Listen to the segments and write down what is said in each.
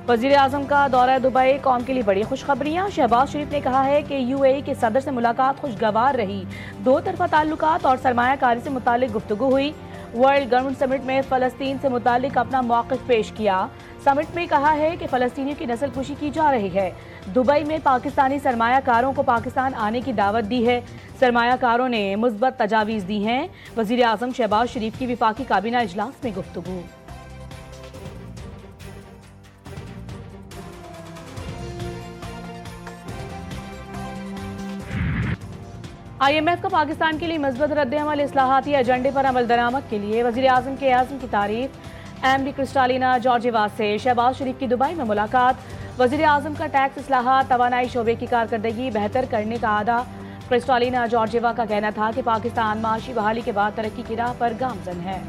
वजीर आजम का दौरा दुबई, कौम के लिए बड़ी खुशखबरियां। शहबाज शरीफ ने कहा है कि यूएई के सदर से मुलाकात खुशगवार रही। दो तरफा ताल्लुकात और सरमायाकारी से मुतालिक गुफ्तगू हुई। वर्ल्ड गवर्नमेंट समिट में फलस्तीन से मुतालिक अपना मौक़िफ़ पेश किया। समिट में कहा है कि फलस्तीनियों की नस्लकुशी की जा रही है। दुबई में पाकिस्तानी सरमायाकारों को पाकिस्तान आने की दावत दी है। सरमायाकारों ने मुस्बत तजावीज़ दी हैं। वजीर आजम शहबाज शरीफ की विफाकी काबीना इजलास में गुफ्तगू। IMF का पाकिस्तान के लिए मजबूत रद्द-ए-अमल इस्लाहाती एजेंडे पर अमल दरामद के लिए वजीर आजम के आज़म की तारीफ। एमडी क्रिस्टालिना जॉर्जिवा से शहबाज शरीफ की दुबई में मुलाकात। वजीर आजम का टैक्स इस्लाहात तवानाई शोबे की कारकर्दगी बेहतर करने का आदा। क्रिस्टालिना जॉर्जिवा का कहना था कि पाकिस्तान माशी बहाली के बाद तरक्की की राह पर गामजन है।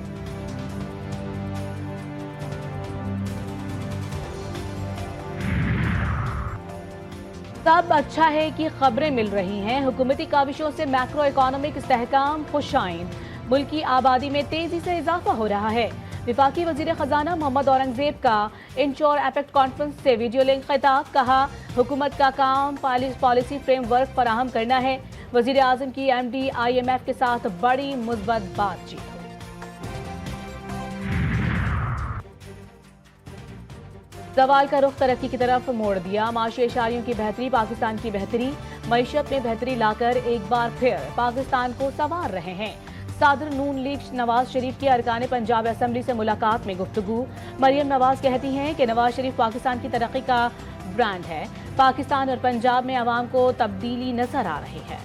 सब अच्छा है कि खबरें मिल रही हैं। हुकूमती काविशों से मैक्रो इकोनॉमिक इस्तेहकाम खुशाइन। मुल्क की आबादी में तेजी से इजाफा हो रहा है। विफाकी वजीर खजाना मोहम्मद औरंगजेब का इंश्योर एफेक्ट कॉन्फ्रेंस से वीडियो लिंक खिताब। कहा, हुकूमत का काम पॉलिसी फ्रेमवर्क फराहम करना है। वजीर आजम की MD IMF के साथ बड़ी मुस्बत बातचीत। सवाल का रुख तरक्की की तरफ मोड़ दिया। माशी इशारियों की बेहतरी पाकिस्तान की बेहतरी। मईशत में बेहतरी लाकर एक बार फिर पाकिस्तान को संवार रहे हैं। सदर नून लीग नवाज शरीफ की अरकान पंजाब असेंबली से मुलाकात में गुफ्तगू। मरियम नवाज कहती हैं कि नवाज शरीफ पाकिस्तान की तरक्की का ब्रांड है। पाकिस्तान और पंजाब में आवाम को तब्दीली नजर आ रही है।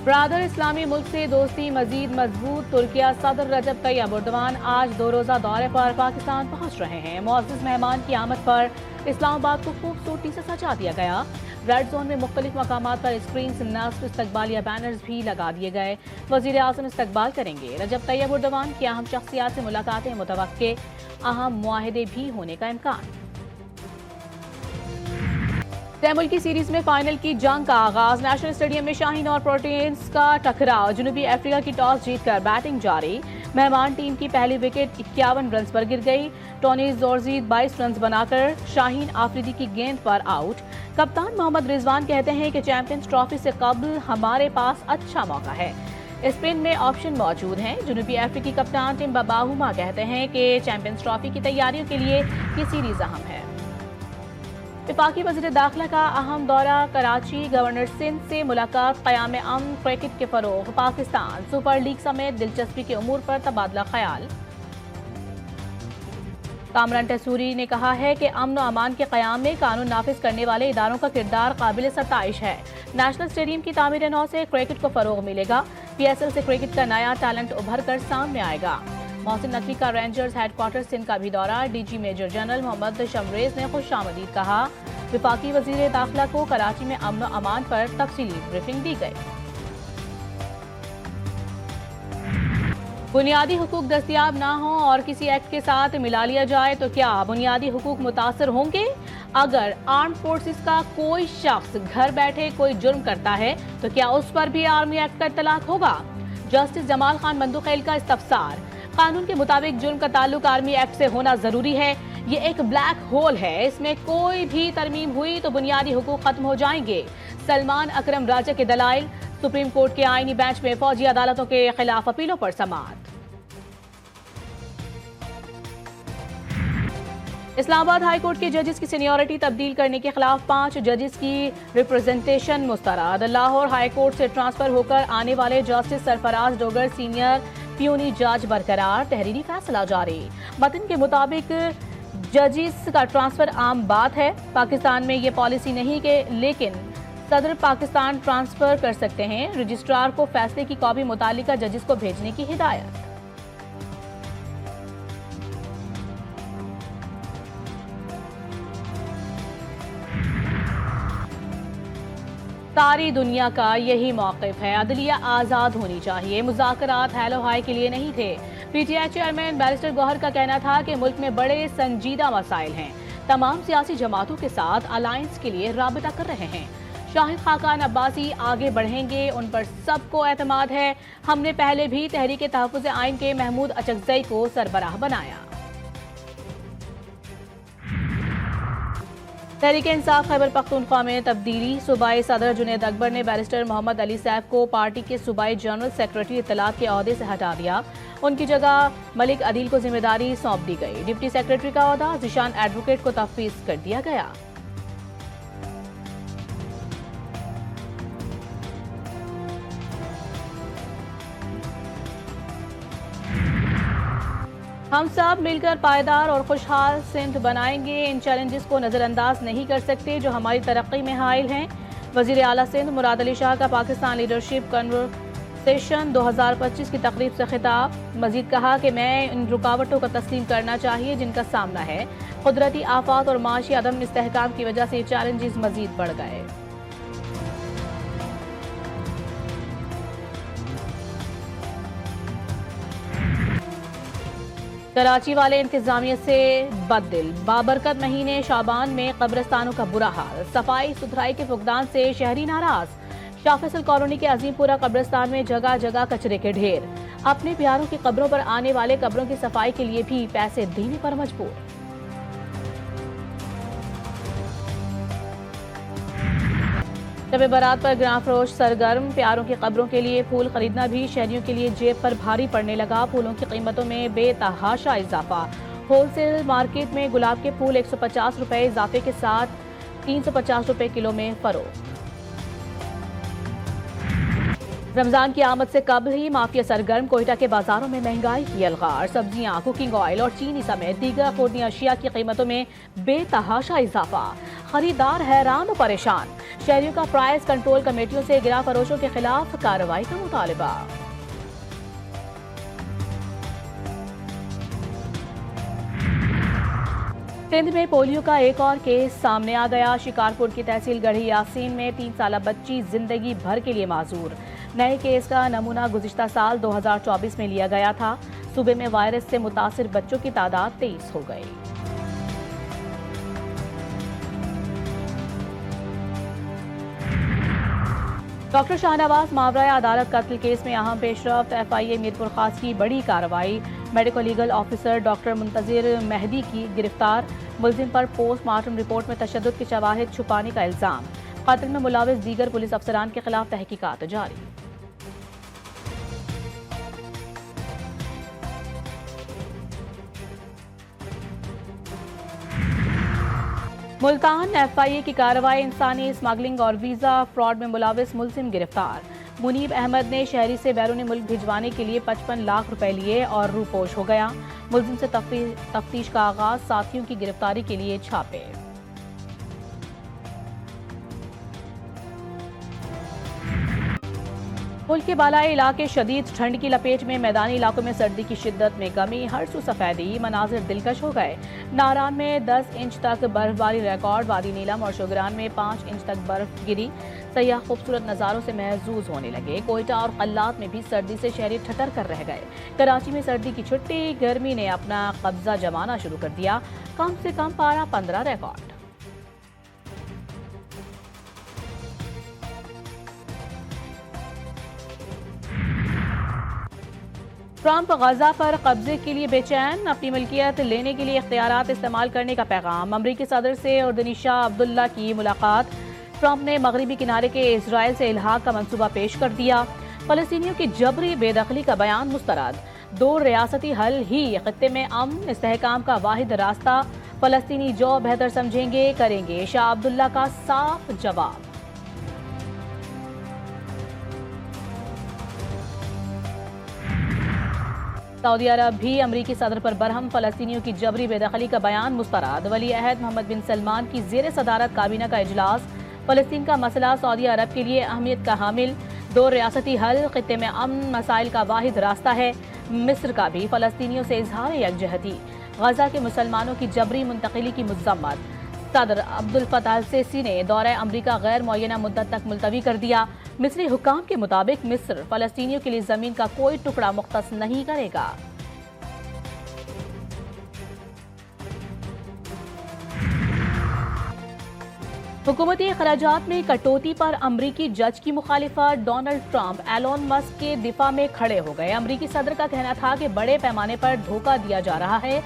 ब्रादर इस्लामी मुल्क से दोस्ती मजीद मजबूत। तुर्किया सदर रजब तैयब एर्दोगान आज 2 रोज़ा दौरे पर पाकिस्तान पहुंच रहे हैं। मुअज़्ज़ज़ मेहमान की आमद पर इस्लामाबाद को खूबसूरती से सजा दिया गया। रेड जोन में मुख्तलिफ मकामात पर स्क्रीन नस्ब इस्तकबालिया बैनर्स भी लगा दिए गए। वजीर आज़म इस्तकबाल करेंगे। रजब तैयब एर्दोगान की अहम शख्सियात से मुलाकातें मुतवक्के। अहम मुआहदे भी होने का इम्कान। मुल्की सीरीज में फाइनल की जंग का आगाज। नेशनल स्टेडियम में शाहीन और प्रोटीन्स का टकराव। जनूबी अफ्रीका की टॉस जीतकर बैटिंग जारी। मेहमान टीम की पहली विकेट 51 रन पर गिर गई। टोनी जोरजी 22 रन बनाकर शाहीन आफरीदी की गेंद पर आउट। कप्तान मोहम्मद रिजवान कहते हैं कि चैंपियंस ट्रॉफी से कबल हमारे पास अच्छा मौका है। स्पिन में ऑप्शन मौजूद हैं। जनूबी अफ्रीकी कप्तान टिम बाबाहुमा कहते हैं कि चैंपियंस ट्रॉफी की तैयारियों के लिए ये सीरीज अहम है। विफाकी वज़ीर दाखिला का अहम दौरा कराची। गवर्नर सिंध से मुलाकात। क़याम अमन, क्रिकेट के फरोग, पाकिस्तान सुपर लीग समेत दिलचस्पी के उमूर पर तबादला ख्याल। कामरान टसूरी ने कहा है कि अमन और अमान के क़याम में कानून नाफिज करने वाले इदारों का किरदार काबिल सताइश है। नेशनल स्टेडियम की तामीर नौ से क्रिकेट को फरोग मिलेगा। PSL से क्रिकेट का नया टैलेंट उभर कर सामने आएगा। मोहसिन नकवी का रेंजर्स हेडक्वार्टर सिंध का भी दौरा। DG major general Mohammad Shamrez ने खुशामदीद कहा। विफाकी वजीर दाखिला को कराची में अमन और अमान पर तफसीली ब्रीफिंग दी गई। बुनियादी हुकूक दस्तियाब ना हो और किसी एक्ट के साथ मिला लिया जाए तो क्या बुनियादी हुकूक मुतासर होंगे? अगर आर्म फोर्सेस का कोई शख्स घर बैठे कोई जुर्म करता है तो क्या उस पर भी आर्मी एक्ट का इत्तलाक होगा? जस्टिस जमाल खान मंदुखैल का इस्तफसार। कानून के मुताबिक जुर्म का ताल्लुक आर्मी एक्ट से होना जरूरी है। ये एक ब्लैक होल है, इसमें कोई भी तरमीम हुई तो बुनियादी हुकूक खत्म हो जाएंगे। सलमान अकरम राजा के दलाइल। सुप्रीम कोर्ट के आईनी बेंच में फौजी अदालतों के खिलाफ अपीलों पर समाअत। इस्लामाबाद हाई कोर्ट के जजेस की सीनियरिटी तब्दील करने के खिलाफ 5 जजेस की रिप्रेजेंटेशन मुस्तरद। लाहौर हाई कोर्ट से ट्रांसफर होकर आने वाले justice Sarfaraz Dogar senior puny जज बरकरार। तहरीरी फैसला जारी। मतन के मुताबिक जजेस का ट्रांसफर आम बात है। पाकिस्तान में ये पॉलिसी नहीं कि लेकिन सदर पाकिस्तान ट्रांसफर कर सकते हैं। रजिस्ट्रार को फैसले की कॉपी मुतालिका जजेस को भेजने की हिदायत। सारी दुनिया का यही मौक़िफ़ है। अदलिया आज़ाद होनी चाहिए। मुज़ाकरात हेलो हाय के लिए नहीं थे। PTI चेयरमैन बैरिस्टर गौहर का कहना था कि मुल्क में बड़े संजीदा मसाइल हैं। तमाम सियासी जमातों के साथ अलायंस के लिए राबिता कर रहे हैं। शाहिद खाकान अब्बासी आगे बढ़ेंगे, उन पर सबको एतमाद है। हमने पहले भी तहरीक तहफ़्फ़ुज़ आइन के महमूद अचकज़ई को सरबराह बनाया। तहरीक इंसाफ खैबर पख्तूनख्वा में तब्दीली। सूबाई सदर जुनैद अकबर ने बैरिस्टर मोहम्मद अली साहब को पार्टी के सूबाई जनरल सेक्रेटरी इत्तलात के ओहदे से हटा दिया। उनकी जगह मलिक अदील को जिम्मेदारी सौंप दी गई। डिप्टी सेक्रेटरी का ओहदा जिशान एडवोकेट को तफवीज कर दिया गया। हम सब मिलकर पायदार और खुशहाल सिंध बनाएंगे। इन चैलेंजेस को नज़रअंदाज नहीं कर सकते जो हमारी तरक्की में हाइल हैं। वज़ीर आला सिंध मुराद अली शाह का पाकिस्तान लीडरशिप कन्वर्सेशन 2025 की तकरीब से खिताब। मजीद कहा कि मैं इन रुकावटों को तस्लीम करना चाहिए जिनका सामना है। कुदरती आफात और माशी अदम इस्तेहकाम की वजह से ये चैलेंजेस मजीद बढ़ गए। कराची वाले इंतजामिया से बददिल। बाबरकत महीने शाबान में कब्रिस्तानों का बुरा हाल। सफाई सुथराई के फुकदान से शहरी नाराज। शाह फैसल कॉलोनी के अजीमपुरा कब्रिस्तान में जगह जगह कचरे के ढेर। अपने प्यारों की कब्रों पर आने वाले कब्रों की सफाई के लिए भी पैसे देने पर मजबूर। शब बारात पर ग्राम फरोश सरगर्म। प्यारों की कब्रों के लिए फूल खरीदना भी शहरियों के लिए जेब पर भारी पड़ने लगा। फूलों की कीमतों में बेतहाशा इजाफा। होलसेल मार्केट में गुलाब के फूल 150 रुपए इजाफे के साथ 350 रुपए किलो में फरोख्त। रमजान की आमद से कबल ही माफिया सरगर्म। कोयटा के बाजारों में महंगाई की अलगार। सब्जियां, कुकिंग ऑयल और चीनी समेत दीगर खूर्दी अशिया की कीमतों में बेतहाशा इजाफा। खरीदार हैरान और परेशान। शहरियों का प्राइस कंट्रोल कमेटियों से गिरा फरोशों के खिलाफ कार्रवाई का मुतालबा। सिंध में पोलियो का एक और केस सामने आ गया। शिकारपुर की तहसील गढ़ी यासीन में 3 साला बच्ची जिंदगी भर के लिए माजूर। नए केस का नमूना गुज़िश्ता साल 2024 में लिया गया था। सूबे में वायरस से मुतासिर बच्चों की तादाद 23 हो गई। डॉक्टर शाहनवाज मावरा अदालत कत्ल केस में अहम पेशरफ्त। FIA मीरपुर खास की बड़ी कार्रवाई। Medico legal officer doctor Muntazir Mehdi की गिरफ्तार। मुलजिम पर पोस्टमार्टम रिपोर्ट में तशद्दुद के शवाहिद छुपाने का इल्जाम। कत्ल में मुलविस दीगर पुलिस अफसरान के खिलाफ तहकीकात जारी। मुल्तान FIA की कार्रवाई। इंसानी स्मगलिंग और वीजा फ्रॉड में मुलविस मुलजिम गिरफ्तार। मुनीब अहमद ने शहरी से बैरूनी मुल्क भिजवाने के लिए 55 लाख रुपए लिए और रूपोश हो गया। मुलजिम से तफ्तीश का आगाज। साथियों की गिरफ्तारी के लिए छापे। मुल्क के बालाई इलाके शदीद ठंड की लपेट में। मैदानी इलाकों में सर्दी की शिद्दत में कमी। हर सू सफेदी। मनाजिर दिलकश हो गए। नारान में 10 इंच तक बर्फबारी रिकॉर्ड। वादी नीलम और शुगरान में 5 इंच तक बर्फ गिरी। सयाह खूबसूरत नज़ारों से महजूज होने लगे। कोयटा और कल्लात में भी सर्दी से शहरी ठटर कर रह गए। कराची में सर्दी की छुट्टी। गर्मी ने अपना कब्जा जमाना शुरू कर दिया। कम से कम पारा 15 रिकॉर्ड। ट्रंप गजा पर कब्जे के लिए बेचैन। अपनी मिल्कियत लेने के लिए इख्तियारात इस्तेमाल करने का पैगाम। अमरीकी सदर से उर्दनी शाह अब्दुल्ला की मुलाकात। ट्रंप ने मगरबी किनारे के इजराइल से इल्हाक का मंसूबा पेश कर दिया। फलस्तीनियों की जबरी बेदखली का बयान मुस्तरद। 2 रियासती हल ही खित्ते में अमन इस्तेहकाम का वाहिद रास्ता। फलस्तीनी जो बेहतर समझेंगे करेंगे। शाह अब्दुल्ला का साफ जवाब। सऊदी अरब भी अमरीकी सदर पर बरहम। फलस्तीनियों की जबरी बेदखली का बयान मुस्तरद। वली अहद मोहम्मद बिन सलमान की जेर सदारत काबीना का इजलास। फलस्तीन का मसला सऊदी अरब के लिए अहमियत का हामिल। 2 रियासती हल खित्ते में अमन मसाइल का वाहिद रास्ता है। मिस्र का भी फलस्तीनियों से इजहार यकजहती। गजा के मुसलमानों की जबरी मुंतकिली की मजम्मत। सदर अब्दुल फताह अल सीसी ने दौरा अमरीका गैर मुअय्यना मुद्दत तक मुलतवी कर दिया। मिस्री हुक्काम के मुताबिक मिस्र फलस्तीनियों के लिए जमीन का कोई टुकड़ा मुख्तस नहीं करेगा। हुकूमती अखराजात में कटौती पर अमरीकी जज की मुखालिफत। डोनाल्ड ट्रंप एलोन मस्क के दिफा में खड़े हो गए। अमरीकी सदर का कहना था कि बड़े पैमाने पर धोखा दिया जा रहा है।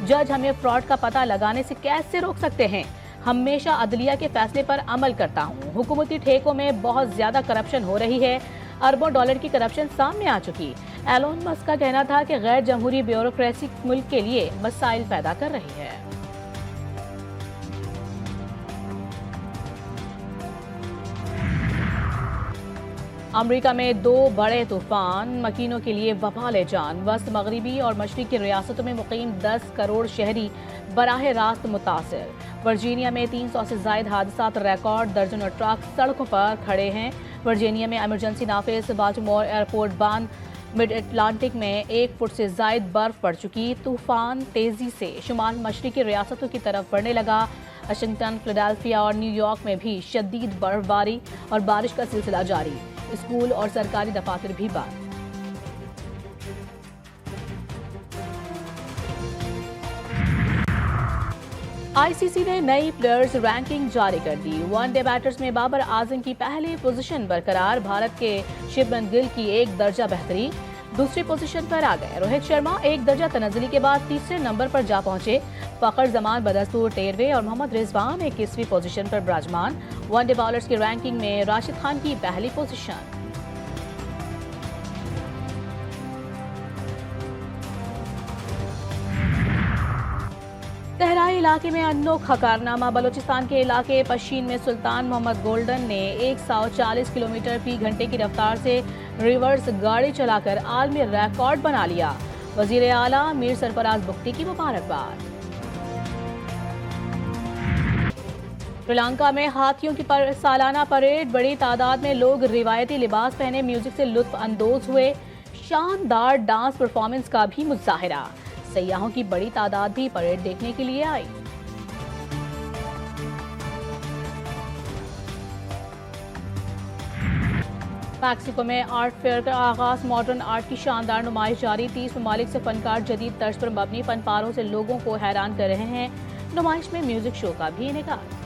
जज हमें फ्रॉड का पता लगाने से कैसे रोक सकते हैं। हमेशा अदलिया के फैसले पर अमल करता हूँ। हुकूमती ठेकों में बहुत ज्यादा करप्शन हो रही है, अरबों डॉलर की करप्शन सामने आ चुकी। एलोन मस्क का कहना था कि गैर जमहूरी ब्यूरोक्रेसी मुल्क के लिए मसाइल पैदा कर रही है। अमेरिका में 2 बड़े तूफान मकीनों के लिए वबाल जान। वस्त मगरिबी और मशरिकी रियासतों में मुकीम 10 करोड़ शहरी बराह रास्त मुतासिर। वर्जीनिया में 300 से जायद हादसात रिकॉर्ड, दर्जनों ट्रक सड़कों पर खड़े हैं। वर्जीनिया में इमरजेंसी नाफिज, बाल्टिमोर एयरपोर्ट बंद। मिड अटलांटिक में 1 फुट से जायद बर्फ पड़ चुकी। तूफान तेजी से शुमाल मशरिकी रियासतों की तरफ बढ़ने लगा। वाशिंगटन, फिलाडेल्फिया और न्यूयॉर्क में भी शदीद बर्फबारी और बारिश का सिलसिला जारी। स्कूल और सरकारी दफातर भी बंद। आईसीसी ने नई प्लेयर्स रैंकिंग जारी कर दी। वनडे बैटर्स में बाबर आजम की पहली पोजीशन बरकरार। भारत के शुभमन गिल की 1 दर्जा बेहतरी, दूसरी पोजीशन पर आ गए। रोहित शर्मा 1 दर्जा तनज़्ज़ुली के बाद तीसरे नंबर पर जा पहुंचे। फखर जमान बदस्तूर 13वें और मोहम्मद रिजवान 21वीं पोजीशन पर विराजमान। वनडे बॉलर्स की रैंकिंग में राशिद खान की पहली पोजीशन। तहराई इलाके में अनोखा कारनामा। बलूचिस्तान के इलाके पशीन में सुल्तान मोहम्मद गोल्डन ने 140 किलोमीटर फी घंटे की रफ्तार से रिवर्स गाड़ी चलाकर आलमी रिकॉर्ड बना लिया। वजीर आला मीर सरफराज बुख्ती की मुबारकबाद। श्रीलंका में हाथियों की सालाना परेड। बड़ी तादाद में लोग रिवायती लिबास पहने म्यूजिक से लुत्फ अंदोज हुए। शानदार डांस परफॉर्मेंस का भी मुजाहिरा। सयाहों की बड़ी तादाद भी परेड देखने के लिए आई। मैक्सिको में आर्ट फेयर का आगाज। मॉडर्न आर्ट की शानदार नुमाइश जारी। 30 ममालिक से फनकार जदीद तर्ज पर मबनी फनपारों से लोगों को हैरान कर रहे हैं। नुमाइश में म्यूजिक शो का भी इनेकार।